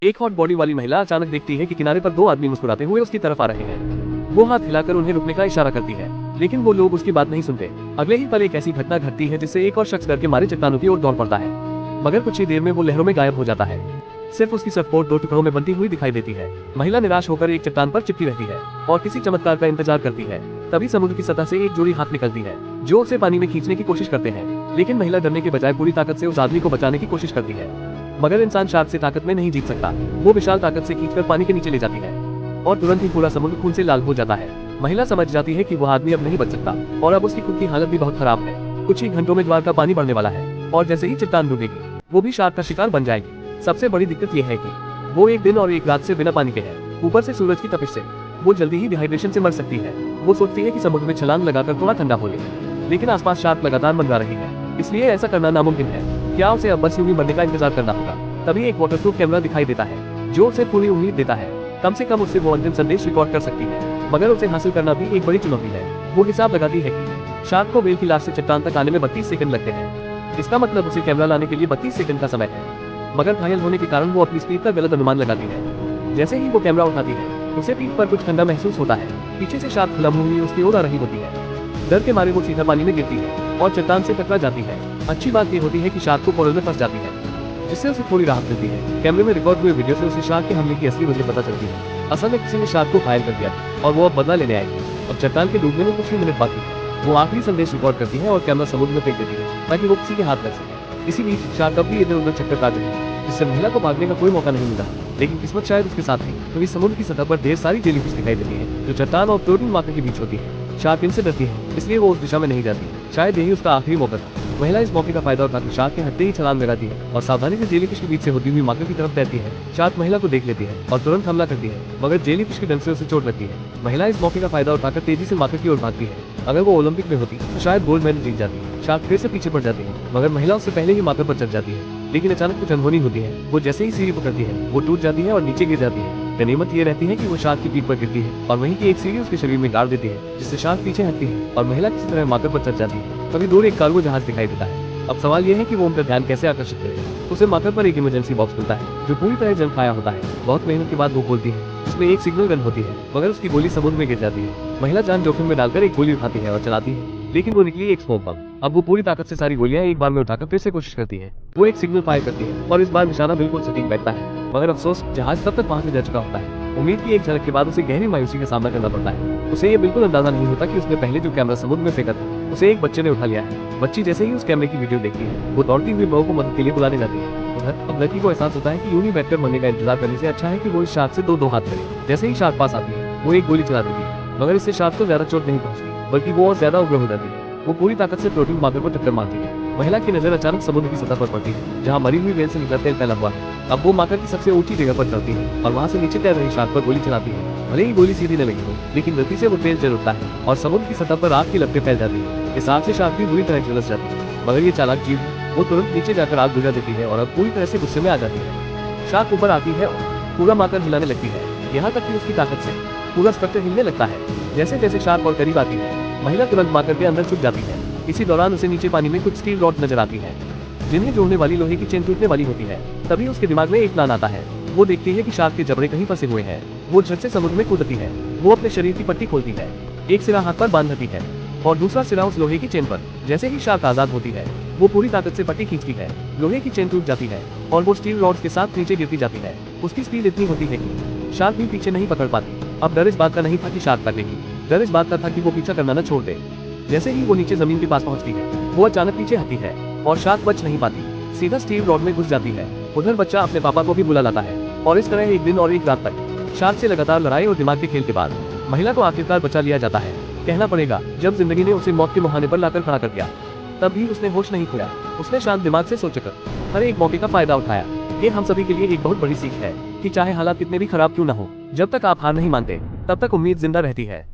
एक hot body वाली महिला अचानक देखती है कि किनारे पर दो आदमी मुस्कुराते हुए उसकी तरफ आ रहे हैं। वो हाथ हिलाकर उन्हें रुकने का इशारा करती है, लेकिन वो लोग उसकी बात नहीं सुनते। अगले ही पल एक ऐसी घटना घटती है जिससे एक और शख्स डर के मारे चट्टानों की ओर दौड़ पड़ता है, मगर कुछ ही देर में वो लहरों में गायब हो जाता है। सिर्फ उसकी सरपोट दो टुकड़ों में बनती हुई दिखाई देती है। महिला निराश होकर एक चट्टान पर चिपकी रहती है और किसी चमत्कार का इंतजार करती है। तभी समुद्र की सतह से एक जोड़ी हाथ निकलती है जो उसे पानी में खींचने की कोशिश करते हैं, लेकिन महिला डरने के बजाय पूरी ताकत से उस आदमी को बचाने की कोशिश करती है। मगर इंसान शार्क से ताकत में नहीं जीत सकता। वो विशाल ताकत से खींचकर पानी के नीचे ले जाती है और तुरंत ही पूरा समुद्र खून से लाल हो जाता है। महिला समझ जाती है कि वह आदमी अब नहीं बच सकता और अब उसकी खुद की हालत भी बहुत खराब है। कुछ ही घंटों में ज्वार का पानी बढ़ने वाला है और जैसे ही चट्टान डूबेगी वो भी शार्क का शिकार बन जाएगी। सबसे बड़ी दिक्कत यह है कि वो एक दिन और एक रात से बिना पानी के है। ऊपर से सूरज की तपिश से वो जल्दी ही डिहाइड्रेशन से मर सकती है। वो सोचती है कि समुद्र में छलांग लगाकर थोड़ा ठंडा हो ले, लेकिन आसपास शार्क लगातार मंडरा रही है, इसलिए ऐसा करना नामुमकिन है। क्या उसे अब बस यूं ही मरने का इंतजार करना होगा? तभी एक वाटरप्रूफ कैमरा दिखाई देता है जो उसे पूरी उम्मीद देता है। कम से कम उससे वो अंतिम संदेश रिकॉर्ड कर सकती है, मगर उसे हासिल करना भी एक बड़ी चुनौती है। वो हिसाब लगाती है कि शार्क को व्हेल की लाश से चट्टान तक आने में 32 सेकंड लगते हैं। इसका मतलब उसे कैमरा लाने के लिए 32 सेकंड का समय है। मगर घायल होने के कारण वो अपनी स्पीड का गलत अनुमान लगाती है। जैसे ही वो कैमरा उठाती है उसे पीठ पर कुछ ठंडा महसूस होता है। पीछे से शार्क खुला मुंह लिए उसकी ओर आ रही होती है। डर के मारे वो सीधा पानी में गिरती है और चट्टान से टकरा जाती है। अच्छी बात ये होती है कि शार्क को कोरल में फंस जाती है, जिससे उसे थोड़ी राहत मिलती है। कैमरे में रिकॉर्ड हुए वीडियो से उसे शार्क के हमले की असली वजह पता चलती है। असल में किसी ने शार्क को घायल कर दिया और वो अब बदला लेने आएगी। अब चट्टान के डूबने में कुछ ही मिनट बाकी है। वो आखिरी संदेश रिकॉर्ड करती है और कैमरा समुद्र में फेंक देती है ताकि वो किसी के हाथ लग सके। इसी बीच शार्क अब भी इधर उधर चक्कर काट रही है, जिससे महिला को भागने का कोई मौका नहीं मिला। लेकिन किस्मत शायद उसके साथ थी, क्योंकि समुद्र की सतह पर ढेर सारी जेलीफिश दिखाई देती है जो चट्टान और प्रोटीन मार्कर के बीच होती है। शार्क इनसे डरती है, इसलिए वो उस दिशा में नहीं जाती। शायद यही उसका आखिरी मौका था। महिला इस मौके का फायदा उठाकर शार्क के हटते ही छलांग लगाती है और सावधानी से जेलीफिश के बीच से होती हुई मार्कर की तरफ तैरती है। शार्क महिला को देख लेती है और तुरंत हमला करती है, मगर जेलीफिश के डर से उसे चोट लगती है। महिला इस मौके का फायदा उठाकर तेजी से मार्कर की ओर भागती है। अगर वो ओलंपिक में होती तो शायद गोल्ड मेडल जीत जाती। शार्क फिर से पीछे पड़ जाती है, मगर महिला उससे पहले ही मार्कर पर चढ़ जाती है। लेकिन अचानक कुछ अनहोनी होती है। वो जैसे ही सीढ़ी पकड़ती है वो टूट जाती है और नीचे गिर जाती है। गनीमत ये रहती है कि वो शार्क की पीठ पर गिरती है और वहीं की एक सीढ़ी उसके शरीर में गाड़ देती है, जिससे शार्क पीछे हटती है और महिला किसी तरह मार्कर पर चढ़ जाती है। तभी दूर एक कार्गो जहाज दिखाई देता है। अब सवाल यह है कि वो उनका ध्यान कैसे आकर्षित करे। उसे मार्कर पर एक इमरजेंसी बॉक्स मिलता है जो पूरी तरह जंग खाया होता है। बहुत मेहनत के बाद वो खोलती है। उसमें एक सिग्नल गन होती है, मगर उसकी गोली समुद्र में गिर जाती है। महिला जान जोखिम में डालकर एक गोली उठाती है और चलाती है, लेकिन वो निकली एक स्मोक बम। अब वो पूरी ताकत से सारी गोलियां एक बार में उठाकर फिर से कोशिश करती है। वो एक सिग्नल फायर करती है और इस बार निशाना बिल्कुल सटीक बैठता है, मगर अफसोस जहाज तब तक वहां से जा चुका होता है। उम्मीद की एक झलक के बाद उसे गहरी मायूसी का सामना करना पड़ता है। उसे ये बिल्कुल अंदाजा नहीं होता कि उसने पहले जो कैमरा समुद्र में फेंका था उसे एक बच्चे ने उठा लिया है। बच्ची जैसे ही उस कैमरे की वीडियो देखती है वो दौड़ती हुई बहू को मदद के लिए बुलाने जाती है। उधर अब लड़की को एहसास होता है कि यूं ही बैठकर मरने का इंतजार करने से अच्छा है कि वो इस शार्क से दो हाथ करे। जैसे ही शार्क पास आती है वो एक गोली चला देती है, मगर इससे शार्क को ज्यादा चोट नहीं पहुंचती, बल्कि वो और ज्यादा उग्र हो जाती है। वो पूरी ताकत से प्रोटीन मार्कर को टक्कर मारती है। महिला की नजर अचानक समुद्र की सतह पर पड़ती है, जहाँ मरी हुई व्हेल से निकला तेल फैला हुआ है। अब वो मार्कर की सबसे ऊंची जगह पर चढ़ती है और वहाँ से नीचे तैर रही शार्क पर गोली चलाती है। भले ही गोली सीधी न लगी हो, लेकिन गलती से वो तेल जल उठता है और समुद्र की सतह पर आग की लपटें फैल जाती है। इस आग से शार्क भी बुरी तरह झुलस जाती है, मगर ये चालाक जीव है। वो तुरंत नीचे जाकर आग बुझा देती है और अब पूरी तरह से गुस्से में आ जाती है। शार्क ऊपर आती है और पूरा मार्कर हिलाने लगती है, यहाँ तक कि उसकी ताकत से पूरा स्ट्रक्चर हिलने लगता है। जैसे जैसे शार्क और करीब आती है महिला तुरंत मार्कर के अंदर छुप जाती है। इसी दौरान उसे नीचे पानी में कुछ स्टील रॉड नजर आती है, जिन्हें जोड़ने वाली लोहे की चेन टूटने वाली होती है। तभी उसके दिमाग में एक प्लान आता है। वो देखती है कि शार्क के जबड़े कहीं फंसे हुए हैं। वो झट से समुद्र में कूदती है। वो अपने शरीर की पट्टी खोलती है, एक सिरा हाथ पर बांधती है और दूसरा सिरा उस लोहे की चेन पर। जैसे ही शार्क आजाद होती है वो पूरी ताकत से पट्टी खींचती है। लोहे की चेन टूट जाती है और वो स्टील रॉड्स के साथ नीचे गिरती जाती है। उसकी स्पीड इतनी होती है कि शार्क भी पीछे नहीं पकड़ पाती। अब डर इस बात का नहीं था कि शार्क काटेगी, डर इस बात का था कि वो पीछा करना न छोड़ दे। जैसे ही वो नीचे जमीन के पास पहुंचती है वो अचानक पीछे हटती है और शार्क बच नहीं पाती, सीधा स्टील रॉड में घुस जाती है। उधर बच्चा अपने पापा को भी बुला लाता है और इस तरह एक दिन और एक रात तक शार्क से लगातार लड़ाई और दिमाग के खेल के बाद महिला को आखिरकार बचा लिया जाता है। कहना पड़ेगा, जब जिंदगी ने उसे मौत के मुहाने पर लाकर खड़ा कर दिया तब भी उसने होश नहीं खोया। उसने शांत दिमाग से सोचकर हर एक मौके का फायदा उठाया। ये हम सभी के लिए एक बहुत बड़ी सीख है कि चाहे हालात कितने भी खराब क्यों न हो, जब तक आप हार नहीं मानते तब तक उम्मीद जिंदा रहती है।